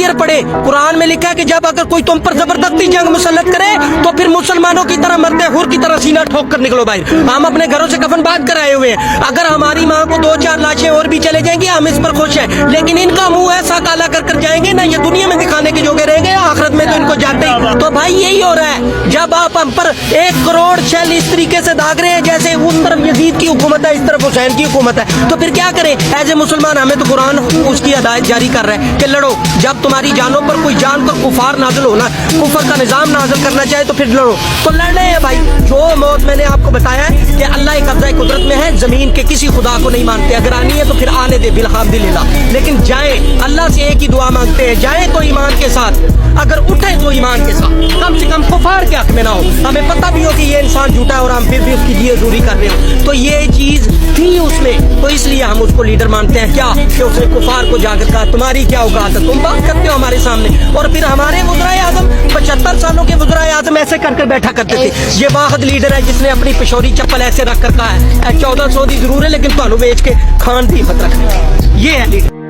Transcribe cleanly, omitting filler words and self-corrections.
Clear पढ़े, कुरान में लिखा है कि जब अगर कोई तुम पर जबरदस्ती जंग मुसल्लत करे तो फिर मुसलमानों की तरह मरते हुर की तरह सीना ठोक कर निकलो बाहर। हम अपने घरों से कफन बात कर आए हुए हैं, अगर हमारी माँ को 2-4 लाशें और भी चले जाएंगी हम इस पर खुश हैं, लेकिन इनका मुंह ऐसा काला कर जाएंगे ना ये दुनिया में दिखाने के जोगे रहेंगे, आखिरत में तो इनको जाते ही। तो भाई यही हो रहा है, जब आप हम पर 1 करोड़ शैल इस तरीके से दाग रहे हैं जैसे उस तरफ यजीद की हुकूमत है इस तरफ हुसैन की हुकूमत है, तो फिर क्या करें एज ए मुसलमान? हमें तो कुरान उसकी हिदायत जारी कर रहा है कि लड़ो, जब तुम्हारी जानों पर कोई जान पर कुफार नाजिल होना, कुफर का निजाम नाजिल करना चाहे तो फिर लड़ो। तो लड़ने हैं भाई, जो मौत मैंने आपको बताया है कि अल्लाह कब्जा कुदरत में है, जमीन के किसी खुदा को नहीं मानते, अगर आनी है तो फिर आने दे बिलहम्दुलिल्लाह, लेकिन जाए अल्लाह से एक ही दुआ मांगते हैं, जाए तो ईमान के साथ, अगर उठे तो ईमान के साथ, कम से कम कुफार के हक में ना हो। हमें पता भी हो कि ये इंसान झूठा है और हम फिर भी उसकी जियजूरी कर रहे हो, तो ये चीज थी उसमें, तो इसलिए हम उसको लीडर मानते हैं। क्या कि उसने कुफार को जाकर कहा तुम्हारी क्या औकात है, तुम बात करते हो हमारे सामने, और फिर हमारे वज़राए आज़म 75 सालों के वज़राए आज़म ऐसे कर बैठा करते थे। ये वाहिद लीडर है जिसने अपनी पिशोरी चप्पल ऐसे रख कर कहा है 1400 दी जरूर है लेकिन ਤੁਹਾਨੂੰ ਵੇਚ के खान दी मत रखनी, ये है लीडर।